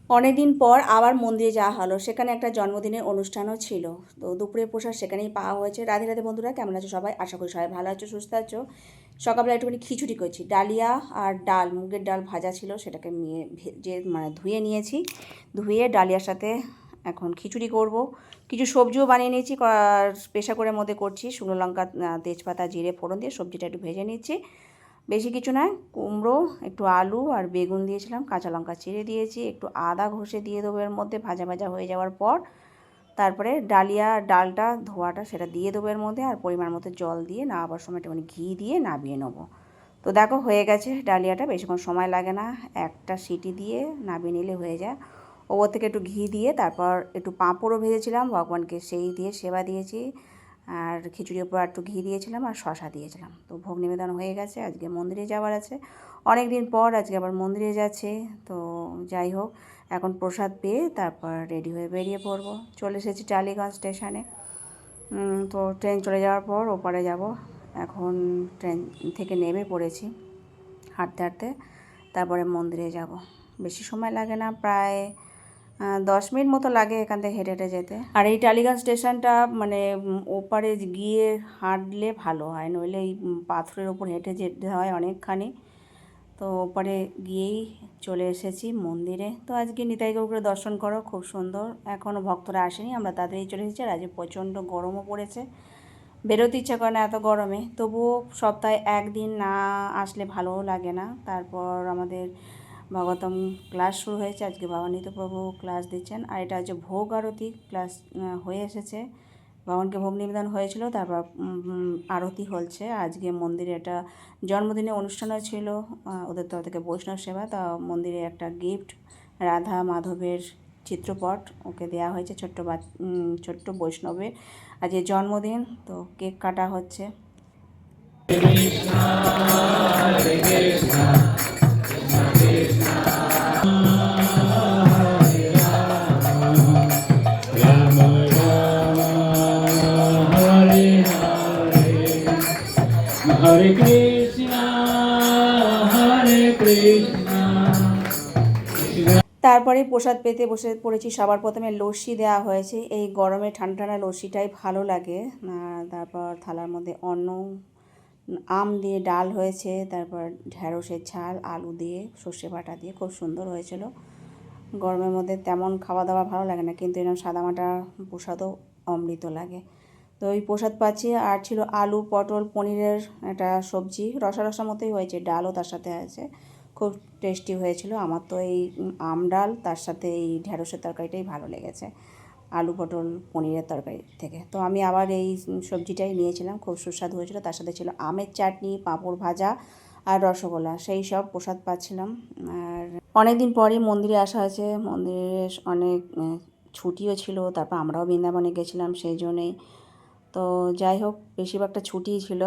অনেকদিন পর আবার মন্দিরে যাওয়া হলো, সেখানে একটা জন্মদিনের অনুষ্ঠানও ছিল। তো দুপুরের প্রসাদ সেখানেই পাওয়া হয়েছে। রাধে রাধে বন্ধুরা, কেমন আছো সবাই? আশা করি সবাই ভালো আছো, সুস্থ আছো। সকালবেলা একটুখানি খিচুড়ি করেছি, ডালিয়া আর ডাল, মুগের ডাল ভাজা ছিল, সেটাকে ভেজে মানে ধুয়ে নিয়েছি। ধুয়ে ডালিয়ার সাথে এখন খিচুড়ি করব। কিছু সবজিও বানিয়ে নিয়েছি, প্রেশার কুকারের মধ্যে করছি। শুকনো লঙ্কা, তেজপাতা, জিরে ফোড়ন দিয়ে সবজিটা একটু ভেজে নিচ্ছি। বেশি কিছু নয়, কুমড়ো, একটু আলু আর বেগুন দিয়েছিলাম, কাঁচা লঙ্কা চিড়ে দিয়েছি, একটু আদা ঘষে দিয়ে দেবো এর মধ্যে। ভাজা ভাজা হয়ে যাওয়ার পর তারপরে ডালটা ধোয়াটা সেটা দিয়ে দেবো এর মধ্যে, আর পরিমাণ মতো জল দিয়ে নামাবার সময় একটুখানি ঘি দিয়ে নামিয়ে নেবো। তো দেখো হয়ে গেছে ডালিয়াটা, বেশিক্ষণ সময় লাগে না, একটা সিটি দিয়ে নামিয়ে নিলে হয়ে যায়। ওপর থেকে একটু ঘি দিয়ে তারপর একটু পাঁপড়ও ভেজেছিলাম, ভগবানকে সেই দিয়ে সেবা দিয়েছি। আর খিচুড়ির উপর একটু ঘি দিয়েছিলাম আর শশা দিয়েছিলাম। তো ভোগ নিবেদন হয়ে গেছে, আজকে মন্দিরে যাওয়ার আছে। অনেক দিন পর আজকে আবার মন্দিরে যাচ্ছে। তো যাই হোক, এখন প্রসাদ পেয়ে তারপর রেডি হয়ে বেরিয়ে পড়বো। চলে এসেছি টালিগঞ্জ স্টেশনে। তো ট্রেন চলে যাওয়ার পর ওপারে যাব। এখন ট্রেন থেকে নেমে পড়েছি, হাঁটতে হাঁটতে তারপরে মন্দিরে যাব। বেশি সময় লাগে না, প্রায় 10 মিনিট মতো লাগে এখান থেকে হেঁটে হেঁটে যেতে। আর এই টালিগঞ্জ স্টেশনটা মানে ওপারে গিয়ে হাঁটলে ভালো হয়, নইলে এই পাথরের ওপর হেঁটে যেতে হয় অনেকখানি। তো ওপারে গিয়েই চলে এসেছি মন্দিরে। তো আজকে নিতাই গৌরকে দর্শন করো, খুব সুন্দর। এখনও ভক্তরা আসেনি, আমরা তাড়াতাড়ি চলে এসেছি। আর আজকে প্রচণ্ড গরমও পড়েছে, বেরোতে ইচ্ছা করে না এত গরমে। তবুও সপ্তাহে একদিন না আসলে ভালোও লাগে না। তারপর আমাদের ভাগবতম ক্লাস শুরু হয়েছে, আজকে ভবানীত প্রভু ক্লাস দিচ্ছেন। আর এটা হচ্ছে ভোগ আরতি ক্লাস হয়ে এসেছে। ভগবানকে ভোগ নিবেদন হয়েছিল, তারপর আরতি হচ্ছে। আজকে মন্দিরে একটা জন্মদিনের অনুষ্ঠানও ছিল, ওদের তরফ থেকে বৈষ্ণব সেবা। তা মন্দিরে একটা গিফট, রাধা মাধবের চিত্রপট ওকে দেওয়া হয়েছে, ছোট্ট বৈষ্ণবের আজকে জন্মদিন। তো কেক কাটা হচ্ছে। হরে কৃষ্ণ হরে কৃষ্ণ। তারপরে প্রসাদ পেতে বসে পড়েছি। সবার প্রথমে লস্যি দেওয়া হয়েছে, এই গরমে ঠান্ডা ঠান্ডা লস্যিটাই ভালো লাগে। তারপর থালার মধ্যে অন্ন, আম দিয়ে ডাল হয়েছে, তারপর ঢ্যাঁড়সের ঝাল, আলু দিয়ে, সর্ষে বাটা দিয়ে খুব সুন্দর হয়েছিল। গরমের মধ্যে তেমন খাওয়া দাওয়া ভালো লাগে না, কিন্তু এরকম সাদামাটা প্রসাদও অমৃত লাগে। তো ওই প্রসাদ পাচ্ছি। আর ছিল আলু পটল পনিরের একটা সবজি, রসা রসা মতোই হয়েছে, ডালও তার সাথে আছে, খুব টেস্টি হয়েছিল। আমার তো এই আম ডাল তার সাথে এই ঢ্যাঁড়সের তরকারিটাই ভালো লেগেছে আলু পটল পনিরের তরকারি থেকে। তো আমি আবার এই সবজিটাই নিয়েছিলাম, খুব সুস্বাদু হয়েছিল। তার সাথে ছিল আমের চাটনি, পাঁপড় ভাজা আর রসগোল্লা, সেই সব প্রসাদ পাচ্ছিলাম। আর অনেক দিন পরই মন্দিরে আসা হয়েছে, মন্দিরে অনেক ছুটিও ছিল। তারপর আমরাও বৃন্দাবনে গেছিলাম সেই জন্যেই। তো যাই হোক, বেশিরভাগটা ছুটিই ছিল।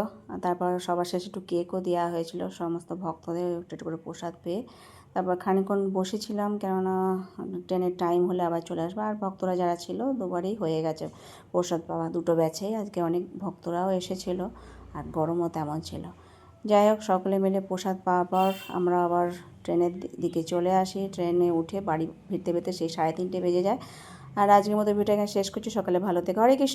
তারপর সবার শেষে একটু কেকও দেওয়া হয়েছিল সমস্ত ভক্তদের, একটু একটু করে প্রসাদ পেয়ে। তারপর খানিকক্ষণ বসেছিলাম, কেননা ট্রেনের টাইম হলে আবার চলে আসবো। আর ভক্তরা যারা ছিল দুবারই হয়ে গেছে প্রসাদ পাওয়া, দুটো ব্যাচেই। আজকে অনেক ভক্তরাও এসেছিলো, আর গরমও তেমন ছিল। যাই হোক, সকলে মিলে প্রসাদ পাওয়ার পর আমরা আবার ট্রেনের দিকে চলে আসি। ট্রেনে উঠে বাড়ি ফিরতে ফিরতে সেই 3:30 বেজে যায়। আর আজকের মতো ভিডিওটা এখানে শেষ করছি। সকালে ভালো থেকে হরে কৃষ্ণ।